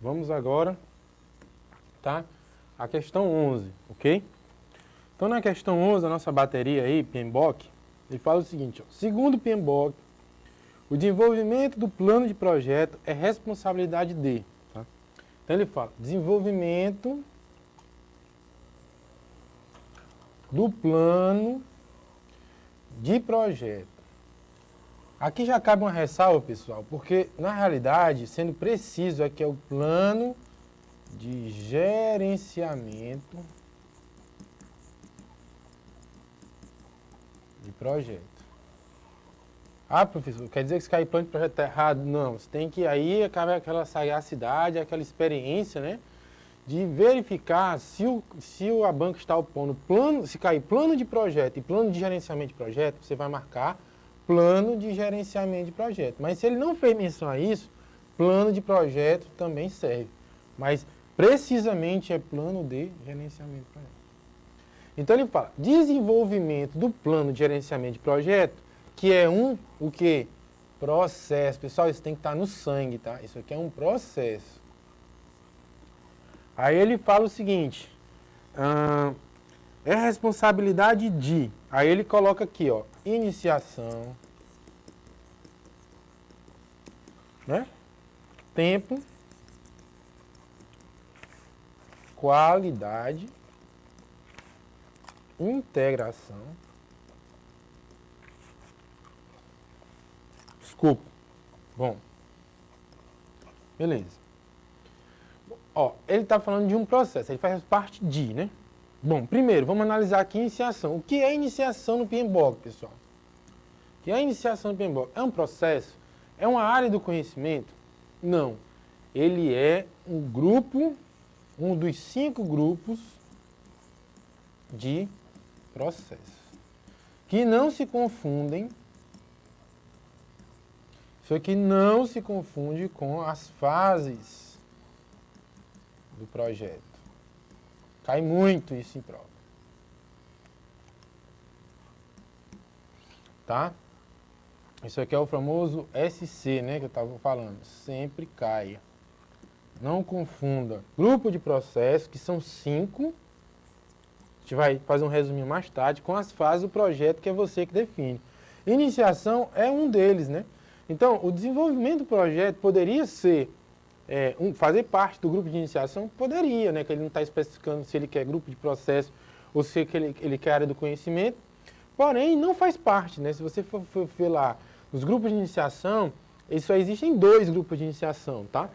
Vamos agora, tá? A questão 11, ok? Então, na questão 11, a nossa bateria aí, PMBOK, ele fala o seguinte, ó, segundo o PMBOK, o desenvolvimento do plano de projeto é responsabilidade de, tá? Então, ele fala, desenvolvimento do plano de projeto. Aqui já cabe uma ressalva, pessoal, porque, na realidade, sendo preciso, aqui é o plano de gerenciamento de projeto. Ah, professor, quer dizer que se cair plano de projeto está errado? Não, você tem que, aí acaba aquela sagacidade, aquela experiência, né? De verificar se a banca está opondo plano, se cair plano de projeto e plano de gerenciamento de projeto, você vai marcar plano de gerenciamento de projeto. Mas se ele não fez menção a isso, plano de projeto também serve. Mas precisamente é plano de gerenciamento de projeto. Então ele fala, desenvolvimento do plano de gerenciamento de projeto, que é o quê? Processo. Pessoal, isso tem que estar no sangue, tá? Isso aqui é um processo. Aí ele fala o seguinte, é responsabilidade de, aí ele coloca aqui, ó, iniciação, né? Tempo, qualidade, integração, escopo. Bom, beleza. Ó, ele está falando de um processo, ele faz parte de, né? Bom, primeiro, vamos analisar aqui iniciação. O que é iniciação no PMBOK, pessoal? O que é iniciação no PMBOK? É um processo? É uma área do conhecimento? Não. Ele é um grupo, um dos 5 grupos de processos, que não se confundem, isso aqui não se confunde com as fases do projeto. Cai muito isso em prova. Tá? Isso aqui é o famoso SC, né, que eu estava falando. Sempre cai. Não confunda. Grupo de processos, que são 5. A gente vai fazer um resuminho mais tarde, com as fases do projeto, que é você que define. Iniciação é um deles, né? Então, o desenvolvimento do projeto poderia ser fazer parte do grupo de iniciação? Poderia, né? Que ele não está especificando se ele quer grupo de processo ou se ele quer área do conhecimento. Porém, não faz parte, né? Se você for ver lá, os grupos de iniciação, só existem 2 grupos de iniciação, tá?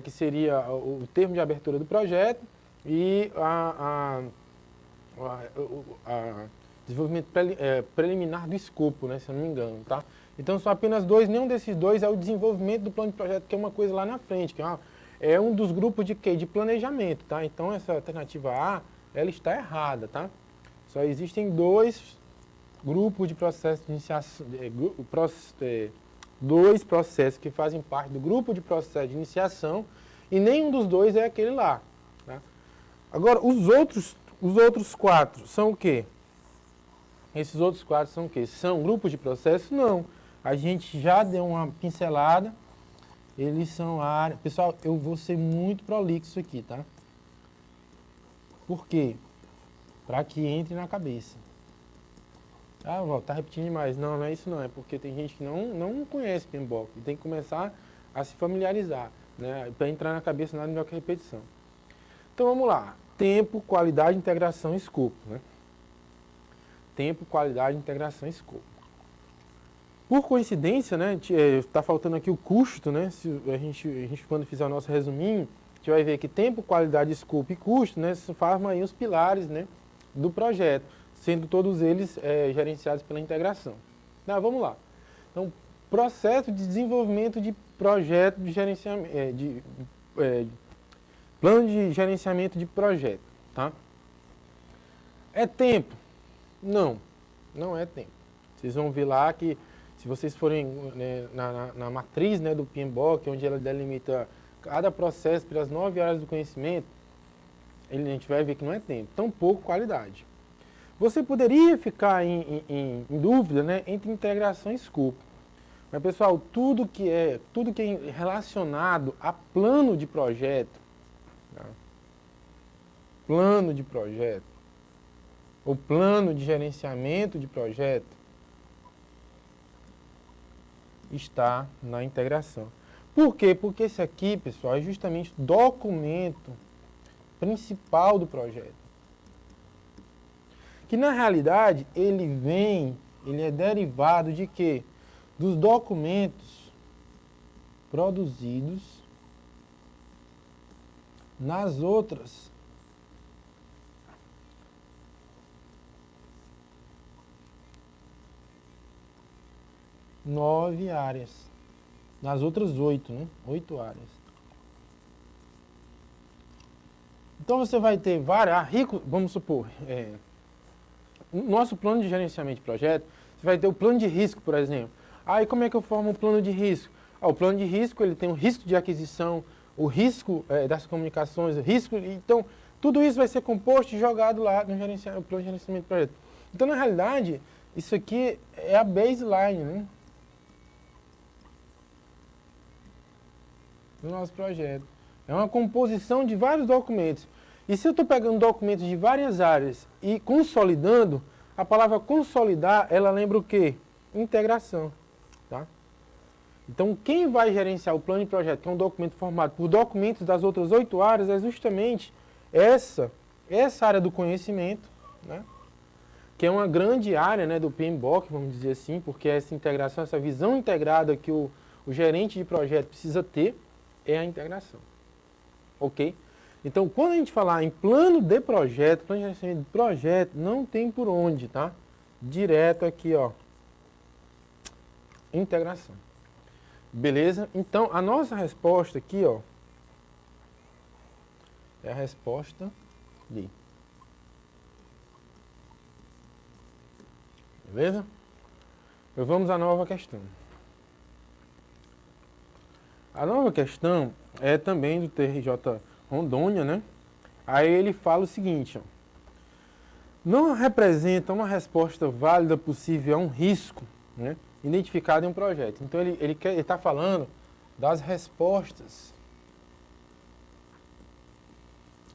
Que seria o termo de abertura do projeto e desenvolvimento preliminar do escopo, né? Se eu não me engano, tá? Então, são apenas 2, nenhum desses 2 é o desenvolvimento do plano de projeto, que é uma coisa lá na frente, que é um dos grupos de quê? De planejamento, tá? Então, essa alternativa A, ela está errada, tá? Só existem 2 grupos de processo de iniciação, 2 processos que fazem parte do grupo de processo de iniciação e nenhum dos 2 é aquele lá, tá? Agora, os outros 4 são o quê? Esses outros 4 são o quê? São grupos de processo? Não. A gente já deu uma pincelada. Eles são área... Pessoal, eu vou ser muito prolixo aqui, tá? Por quê? Para que entre na cabeça. Ah, Val, tá repetindo demais. Não, não é isso não. É porque tem gente que não conhece PMBOK. E tem que começar a se familiarizar, né? Para entrar na cabeça nada melhor que repetição. Então, vamos lá. Tempo, qualidade, integração e escopo, né? Tempo, qualidade, integração e escopo. Por coincidência, né, está faltando aqui o custo, né? Se a gente quando fizer o nosso resuminho, a gente vai ver que tempo, qualidade, escopo e custo, né, formam aí os pilares, né, do projeto, sendo todos eles gerenciados pela integração. Tá, vamos lá. Então, processo de desenvolvimento de projeto de gerenciamento, plano de gerenciamento de projeto, tá? É tempo? Não, não é tempo. Vocês vão ver lá que, se vocês forem, né, na matriz, né, do PMBOK, onde ela delimita cada processo pelas 9 áreas do conhecimento, a gente vai ver que não é tempo, tampouco qualidade. Você poderia ficar em dúvida, né, entre integração e escopo. Mas, pessoal, tudo que é relacionado a plano de projeto, tá? Plano de projeto, ou plano de gerenciamento de projeto, está na integração. Por quê? Porque esse aqui, pessoal, é justamente o documento principal do projeto. Que, na realidade, ele é derivado de quê? Dos documentos produzidos nas outras 9 áreas. Nas outras 8, né? 8 áreas. Então você vai ter várias, vamos supor, no nosso plano de gerenciamento de projeto, você vai ter o plano de risco, por exemplo. E como é que eu formo o plano de risco? O plano de risco, ele tem o risco de aquisição, o risco das comunicações, o risco... Então, tudo isso vai ser composto e jogado lá no plano de gerenciamento de projeto. Então, na realidade, isso aqui é a baseline, né, do nosso projeto. É uma composição de vários documentos. E se eu estou pegando documentos de várias áreas e consolidando, a palavra consolidar, ela lembra o quê? Integração. Tá? Então, quem vai gerenciar o plano de projeto, que é um documento formado por documentos das outras 8 áreas, é justamente essa área do conhecimento, né? Que é uma grande área, né, do PMBOK, vamos dizer assim, porque essa integração, essa visão integrada que o gerente de projeto precisa ter, é a integração. Ok? Então, quando a gente falar em plano de projeto, plano de gerenciamento de projeto, não tem por onde, tá? Direto aqui, ó. Integração. Beleza? Então, a nossa resposta aqui, ó, é a resposta D. Beleza? Então, vamos à nova questão. A nova questão é também do TRJ Rondônia, né? Aí ele fala o seguinte, ó. Não representa uma resposta válida possível a um risco, né, identificado em um projeto. Então ele está falando das respostas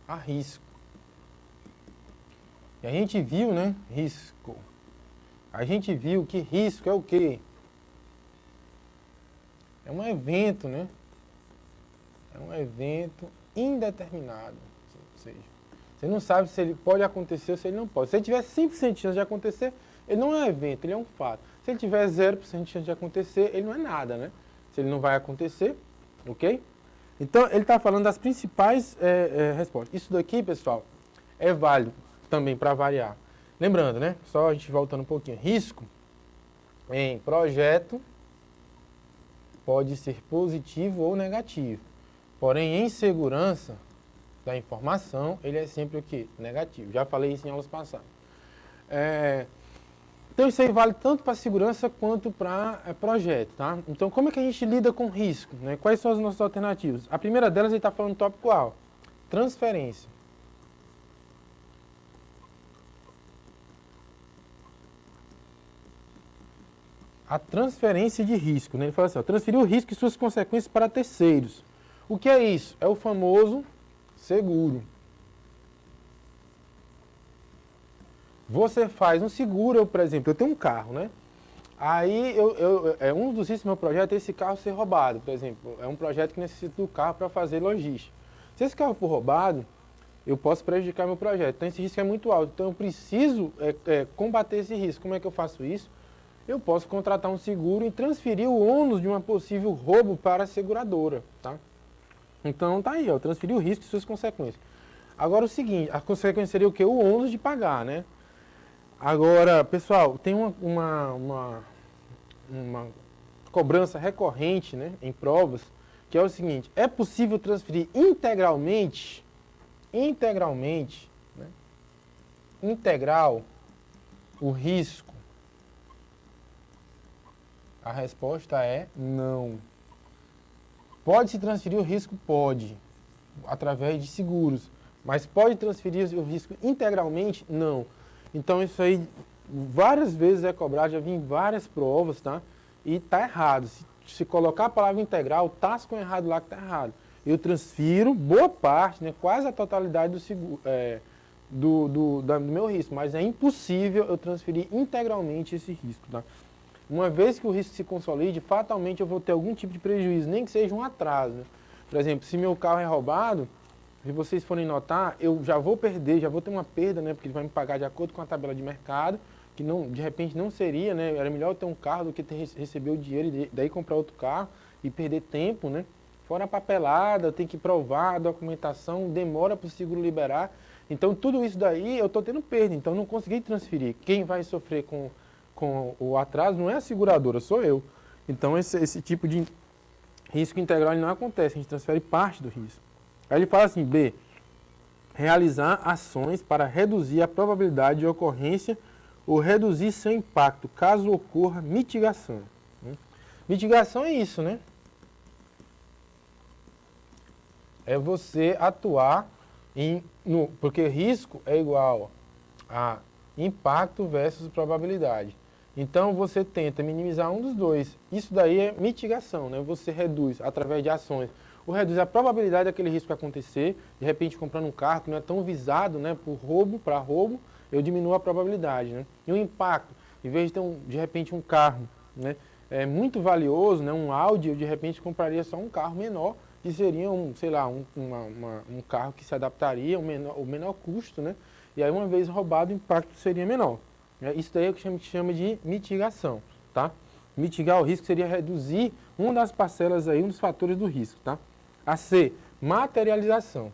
a risco. E a gente viu, né, risco. A gente viu que risco é o quê? É um evento, né? É um evento indeterminado. Ou seja, você não sabe se ele pode acontecer ou se ele não pode. Se ele tiver 100% de chance de acontecer, ele não é um evento, ele é um fato. Se ele tiver 0% de chance de acontecer, ele não é nada, né? Se ele não vai acontecer, ok? Então, ele está falando das principais respostas. Isso daqui, pessoal, é válido também para variar. Lembrando, né? Só a gente voltando um pouquinho. Risco em projeto pode ser positivo ou negativo. Porém, em segurança da informação, ele é sempre o quê? Negativo. Já falei isso em aulas passadas. Então, isso aí vale tanto para segurança quanto para projeto, tá? Então, como é que a gente lida com risco, né? Quais são as nossas alternativas? A primeira delas, ele está falando do tópico A, transferência. A transferência de risco, né? Ele fala assim, ó, transferir o risco e suas consequências para terceiros. O que é isso? É o famoso seguro. Você faz um seguro, por exemplo, eu tenho um carro, né? Aí, um dos riscos do meu projeto é esse carro ser roubado, por exemplo. É um projeto que necessita do carro para fazer logística. Se esse carro for roubado, eu posso prejudicar meu projeto. Então, esse risco é muito alto. Então, eu preciso combater esse risco. Como é que eu faço isso? Eu posso contratar um seguro e transferir o ônus de uma possível roubo para a seguradora, tá? Então, tá aí, ó, transferir o risco e suas consequências. Agora, o seguinte, a consequência seria o quê? O ônus de pagar, né? Agora, pessoal, tem uma cobrança recorrente, né, em provas, que é o seguinte, é possível transferir integralmente, né, integral, o risco? A resposta é não. Pode-se transferir o risco? Pode, através de seguros. Mas pode transferir o risco integralmente? Não. Então isso aí várias vezes é cobrado, já vi em várias provas, tá? e está errado. Se colocar a palavra integral, está com errado lá que está errado. Eu transfiro boa parte, né, quase a totalidade do seguro, do meu risco, mas é impossível eu transferir integralmente esse risco. Tá? Uma vez que o risco se consolide, fatalmente eu vou ter algum tipo de prejuízo, nem que seja um atraso. Né? Por exemplo, se meu carro é roubado, se vocês forem notar, eu já vou perder, já vou ter uma perda, né, porque ele vai me pagar de acordo com a tabela de mercado, que não, de repente não seria, né, era melhor eu ter um carro do que receber o dinheiro e daí comprar outro carro e perder tempo, né? Fora a papelada, tem que provar a documentação, demora para o seguro liberar. Então tudo isso daí eu estou tendo perda, então não consegui transferir. Quem vai sofrer com o atraso não é a seguradora, sou eu. Então esse tipo de risco integral não acontece, a gente transfere parte do risco. Aí ele fala assim, B, realizar ações para reduzir a probabilidade de ocorrência ou reduzir seu impacto, caso ocorra mitigação. Mitigação é isso, né? É você atuar porque risco é igual a impacto versus probabilidade. Então você tenta minimizar um dos dois. Isso daí é mitigação, né? Você reduz através de ações. Ou reduz a probabilidade daquele risco acontecer, de repente comprando um carro que não é tão visado, né, por roubo, para roubo, eu diminuo a probabilidade, né? E o impacto, em vez de ter de repente um carro, né, muito valioso, né, um Audi, eu de repente compraria só um carro menor, que seria sei lá, um carro que se adaptaria, o menor custo, né? E aí uma vez roubado o impacto seria menor. Isso daí é o que a gente chama de mitigação, tá? Mitigar o risco seria reduzir uma das parcelas aí, um dos fatores do risco, tá? A C, materialização.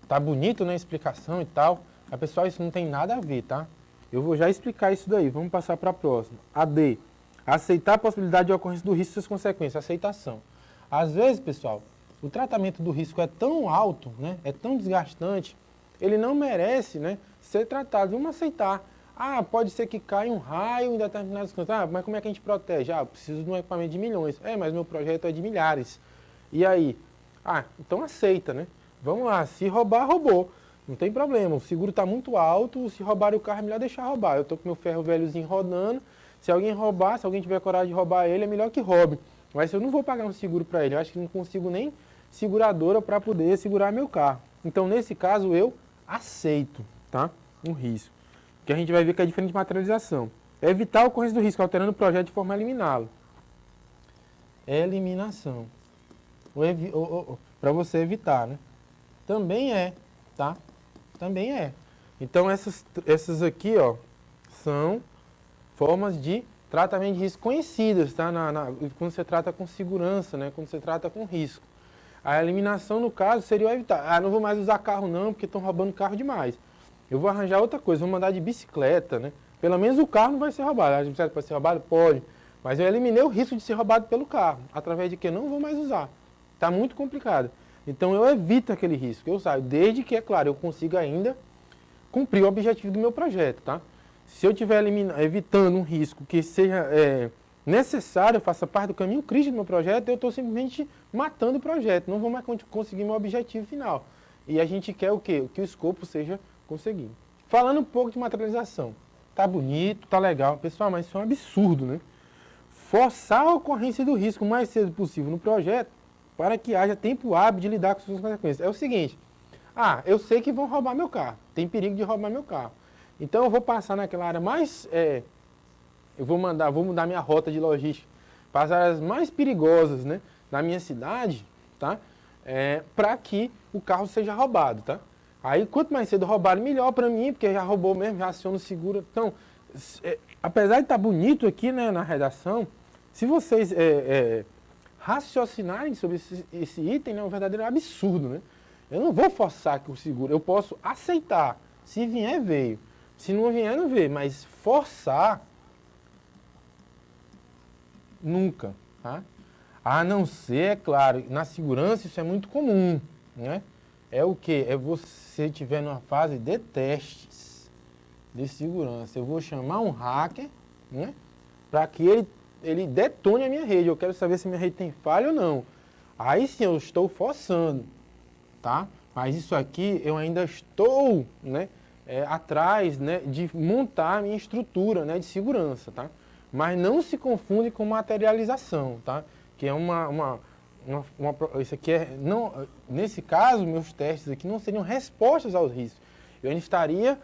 Tá bonito, né, a explicação e tal. Mas, pessoal, isso não tem nada a ver, tá? Eu vou já explicar isso daí, vamos passar para a próxima. A D, aceitar a possibilidade de ocorrência do risco e suas consequências, aceitação. Às vezes, pessoal, o tratamento do risco é tão alto, né, é tão desgastante, ele não merece, né, ser tratado. Vamos aceitar. Ah, pode ser que caia um raio em determinadas coisas. Ah, mas como é que a gente protege? Ah, eu preciso de um equipamento de milhões. Mas meu projeto é de milhares. E aí? Ah, então aceita, né? Vamos lá, se roubar, roubou. Não tem problema, o seguro está muito alto, se roubar o carro é melhor deixar roubar. Eu estou com meu ferro velhozinho rodando, se alguém roubar, se alguém tiver coragem de roubar ele, é melhor que roube. Mas eu não vou pagar um seguro para ele, eu acho que não consigo nem seguradora para poder segurar meu carro. Então, nesse caso, eu aceito, tá? Um risco. Que a gente vai ver que é diferente de materialização. É evitar a ocorrência do risco, alterando o projeto de forma a eliminá-lo. Eliminação. Para você evitar, né? Também é, tá? Também é. Então, essas aqui, ó, são formas de tratamento de risco conhecidas, tá? Quando você trata com segurança, né? Quando você trata com risco. A eliminação, no caso, seria o evitar. Ah, não vou mais usar carro não, porque estão roubando carro demais. Eu vou arranjar outra coisa, vou mandar de bicicleta, né? Pelo menos o carro não vai ser roubado. A bicicleta pode ser roubada? Pode. Mas eu eliminei o risco de ser roubado pelo carro. Através de que eu não vou mais usar. Está muito complicado. Então eu evito aquele risco. Eu saio, desde que, é claro, eu consiga ainda cumprir o objetivo do meu projeto, tá? Se eu estiver evitando um risco que seja necessário, faça parte do caminho crítico do meu projeto, eu estou simplesmente matando o projeto. Não vou mais conseguir meu objetivo final. E a gente quer o quê? Que o escopo seja conseguido. Falando um pouco de materialização. Tá bonito, tá legal. Pessoal, mas isso é um absurdo, né? Forçar a ocorrência do risco o mais cedo possível no projeto para que haja tempo hábil de lidar com suas consequências. É o seguinte, eu sei que vão roubar meu carro. Tem perigo de roubar meu carro. Então eu vou passar naquela área mais... eu vou mudar minha rota de logística para as áreas mais perigosas, né, da minha cidade, tá? Para que o carro seja roubado, tá? Aí, quanto mais cedo roubarem, melhor para mim, porque já roubou mesmo, já aciona o seguro. Então, apesar de estar bonito aqui, né, na redação, se vocês raciocinarem sobre esse item, é um verdadeiro absurdo, né? Eu não vou forçar que o seguro, eu posso aceitar. Se vier, veio. Se não vier, não veio. Mas forçar, nunca, tá? A não ser, é claro, na segurança isso é muito comum, né? É o quê? É você estiver numa fase de testes de segurança. Eu vou chamar um hacker, né? Para que ele detone a minha rede. Eu quero saber se minha rede tem falha ou não. Aí sim eu estou forçando, tá? Mas isso aqui eu ainda estou, né, atrás, né, de montar a minha estrutura, né, de segurança, tá? mas não se confunde com materialização, tá? Que é isso aqui nesse caso, meus testes aqui não seriam respostas aos riscos. Eu ainda estaria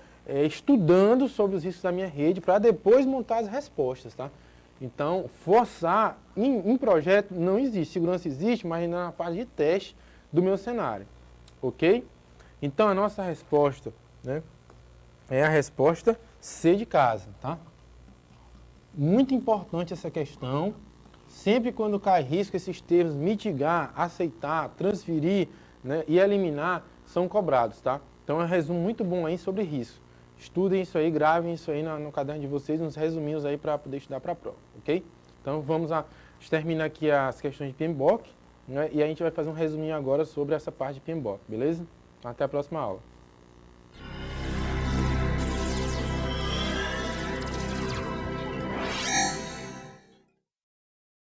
estudando sobre os riscos da minha rede para depois montar as respostas, tá? Então, forçar em projeto não existe. Segurança existe, mas ainda na fase de teste do meu cenário, ok? Então, a nossa resposta, né, é a resposta C de casa, tá? Muito importante essa questão. Sempre quando cai risco, esses termos mitigar, aceitar, transferir, né, e eliminar são cobrados, tá? Então é um resumo muito bom aí sobre risco. Estudem isso aí, gravem isso aí no caderno de vocês, uns resuminhos aí para poder estudar para a prova, ok? Então vamos terminar aqui as questões de PMBOK, né, e a gente vai fazer um resuminho agora sobre essa parte de PMBOK, beleza? Até a próxima aula.